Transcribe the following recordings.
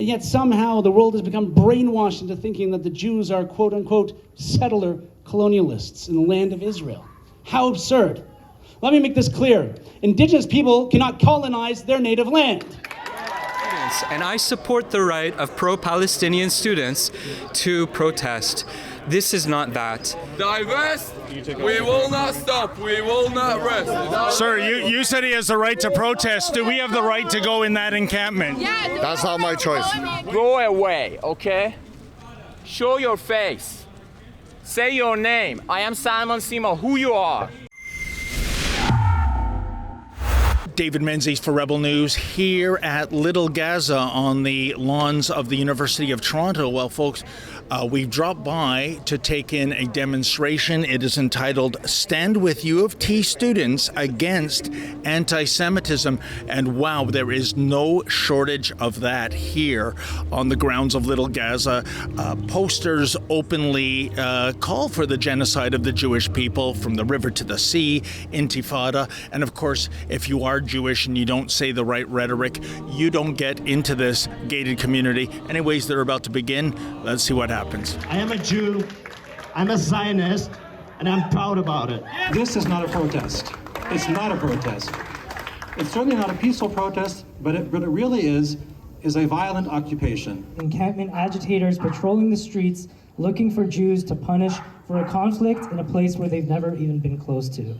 yet somehow the world has become brainwashed into thinking that the Jews are quote-unquote settler colonialists in the land of Israel. How absurd. Let me make this clear. Indigenous people cannot colonize their native land. And I support the right of pro-Palestinian students to protest. This is not that. Divest, we will not stop, we will not rest. Sir, you said he has the right to protest. Do we have the right to go in that encampment? Yeah, that's not my choice. Go away, okay? Show your face. Say your name. I am Salman Sima, who you are. David Menzies for Rebel News here at Little Gaza on the lawns of the University of Toronto. Well, folks, we've dropped by to take in a demonstration. It is entitled Stand With U of T Students Against Anti-Semitism. And wow, there is no shortage of that here on the grounds of Little Gaza. Posters openly call for the genocide of the Jewish people from the river to the sea, Intifada. And of course, if you are Jewish and you don't say the right rhetoric, you don't get into this gated community. Anyways, they're about to begin. Let's see what happens. I am a Jew, I'm a Zionist, and I'm proud about it. This is not a protest. It's not a protest. It's certainly not a peaceful protest, but it really is a violent occupation. Encampment agitators patrolling the streets looking for Jews to punish for a conflict in a place where they've never even been close to.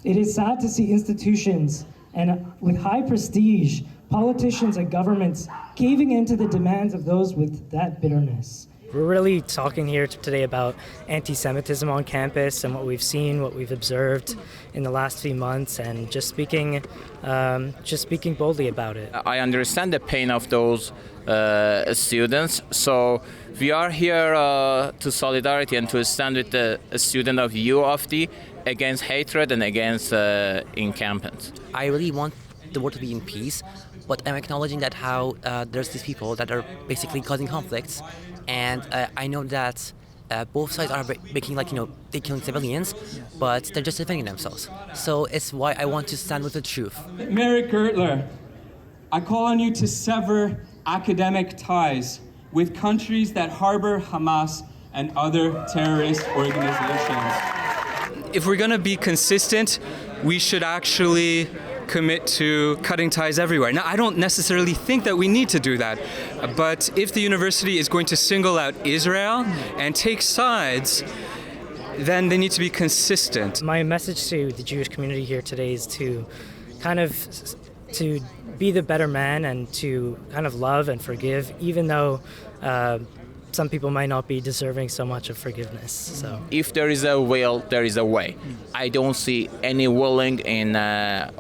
It is sad to see institutions and with high prestige, politicians and governments caving into the demands of those with that bitterness. We're really talking here today about anti-Semitism on campus and what we've seen, what we've observed in the last few months, and just speaking boldly about it. I understand the pain of those students, so we are here to solidarity and to stand with the student of U of T against hatred and against encampment. I really want the world to be in peace, but I'm acknowledging that how there's these people that are basically causing conflicts, and I know that both sides are making they're killing civilians, but they're just defending themselves. So it's why I want to stand with the truth. Mayor Gertler, I call on you to sever academic ties with countries that harbor Hamas and other terrorist organizations. If we're going to be consistent, we should actually commit to cutting ties everywhere. Now, I don't necessarily think that we need to do that, but if the university is going to single out Israel and take sides, then they need to be consistent. My message to the Jewish community here today is to to be the better man and to kind of love and forgive, even though some people might not be deserving so much of forgiveness. So, if there is a will, there is a way. I don't see any willing in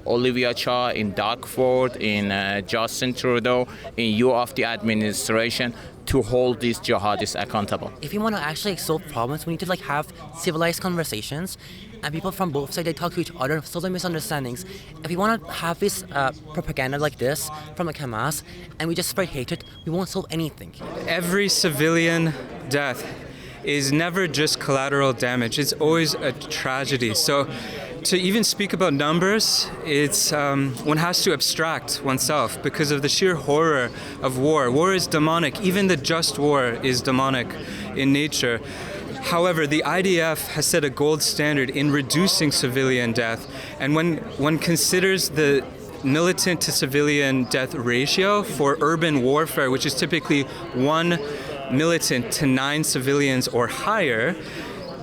Olivia Cha, in Doug Ford, in Justin Trudeau, in U of T administration to hold these jihadists accountable. If you want to actually solve problems, we need to have civilized conversations, and people from both sides, they talk to each other, solve the misunderstandings. If we want to have this propaganda like this from the Hamas, and we just spread hatred, we won't solve anything. Every civilian death is never just collateral damage. It's always a tragedy. So to even speak about numbers, it's one has to abstract oneself because of the sheer horror of war. War is demonic. Even the just war is demonic in nature. However, the IDF has set a gold standard in reducing civilian death. And when one considers the militant to civilian death ratio for urban warfare, which is typically 1 militant to 9 civilians or higher,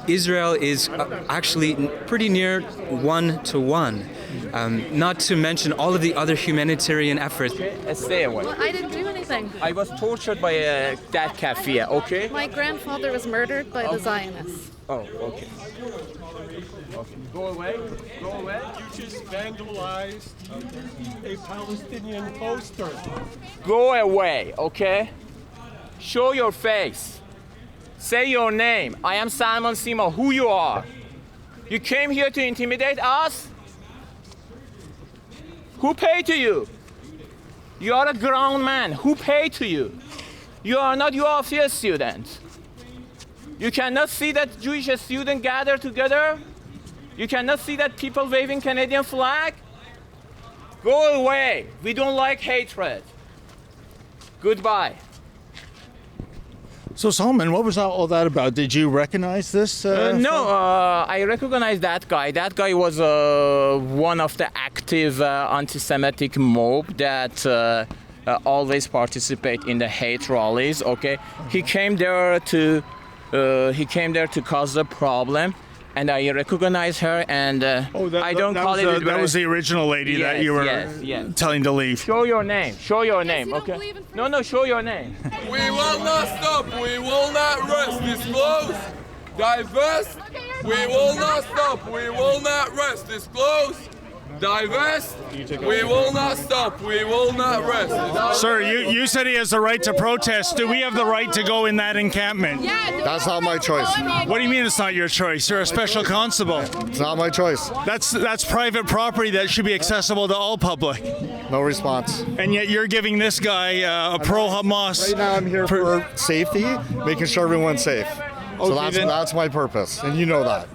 Israel is actually pretty near 1 to 1. Not to mention all of the other humanitarian efforts. Stay away. Well, I didn't do anything. I was tortured by that kafir, okay? My grandfather was murdered by the Zionists. Oh, okay. Go away. Go away. You just vandalized a Palestinian poster. Go away, okay? Show your face. Say your name. I am Salman Sima, who you are. You came here to intimidate us? Who paid to you? You are a grown man. Who paid to you? You are not U of T student. You cannot see that Jewish students gather together? You cannot see that people waving Canadian flag? Go away. We don't like hatred. Goodbye. So Solomon, what was all that about? Did you recognize this? No, I recognize that guy. That guy was one of the active anti-Semitic mob that always participate in the hate rallies. Okay, he came there to cause a problem. And I recognize her, and I don't call it. That was the original lady that you were telling to leave. Show your name. Show your name. Okay. No. Show your name. We will not stop. We will not rest. Disclose. Divest. We will not stop. We will not rest. Disclose. Divest. We will not stop. We will not rest. Sir, you said he has the right to protest. Do we have the right to go in that encampment? That's not my choice. What do you mean it's not your choice? You're a special constable. It's not my choice. That's private property that should be accessible to all public. No response. And yet you're giving this guy a pro-Hamas. Right now I'm here for safety, making sure everyone's safe. So Okay, that's my purpose, and you know that.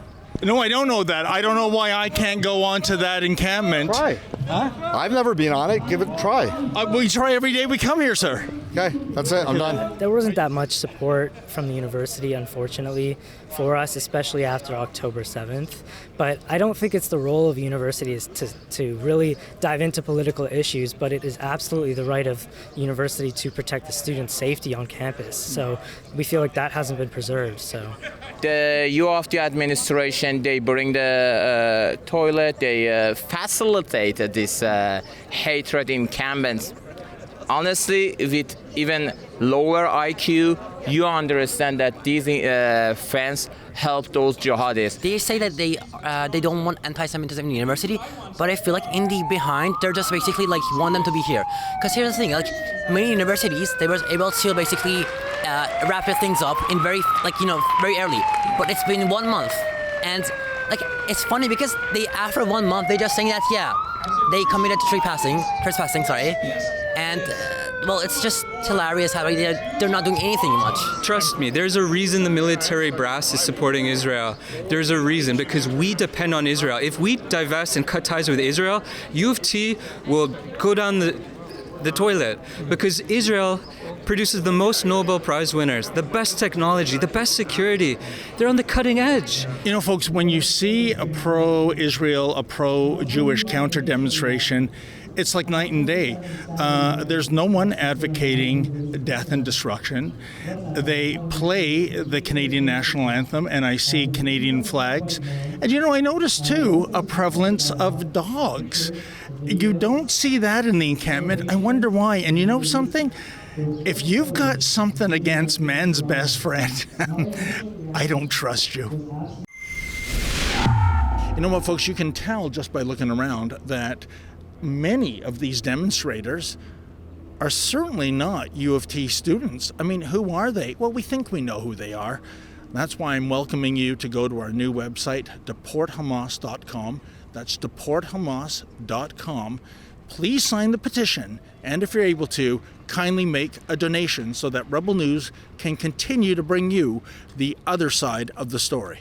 No, I don't know that. I don't know why I can't go on to that encampment. Try. Huh? I've never been on it. Give it a try. We try every day we come here, sir. Okay, that's it. I'm done. There wasn't that much support from the university, unfortunately, for us, especially after October 7th. But I don't think it's the role of universities to really dive into political issues, but it is absolutely the right of the university to protect the students' safety on campus. So we feel like that hasn't been preserved. So The U of T administration, they bring the toilet, they facilitated this hatred encampments. Honestly, with even lower IQ, you understand that these fans help those jihadists. They say that they don't want anti-Semitism in the university, but I feel like in the behind, they're just basically like want them to be here. Because here's the thing, like many universities, they were able to basically wrap things up in very early. But it's been 1 month, and like it's funny because after 1 month they just saying that they committed to trespassing, and well, it's just hilarious how they're not doing anything much. Trust me, there's a reason the military brass is supporting Israel. There's a reason, because we depend on Israel. If we divest and cut ties with Israel, U of T will go down the toilet, because Israel produces the most Nobel Prize winners, the best technology, the best security. They're on the cutting edge. You know, folks, when you see a pro-Israel, a pro-Jewish counter-demonstration, it's like night and day. There's no one advocating death and destruction. They play the Canadian national anthem, and I see Canadian flags. And you know, I noticed too a prevalence of dogs. You don't see that in the encampment. I wonder why. And you know something? If you've got something against man's best friend, I don't trust you. You know what, folks? You can tell just by looking around that many of these demonstrators are certainly not U of T students. I mean, who are they? Well, we think we know who they are. That's why I'm welcoming you to go to our new website, deporthamas.com. That's deporthamas.com. Please sign the petition, and if you're able to, kindly make a donation so that Rebel News can continue to bring you the other side of the story.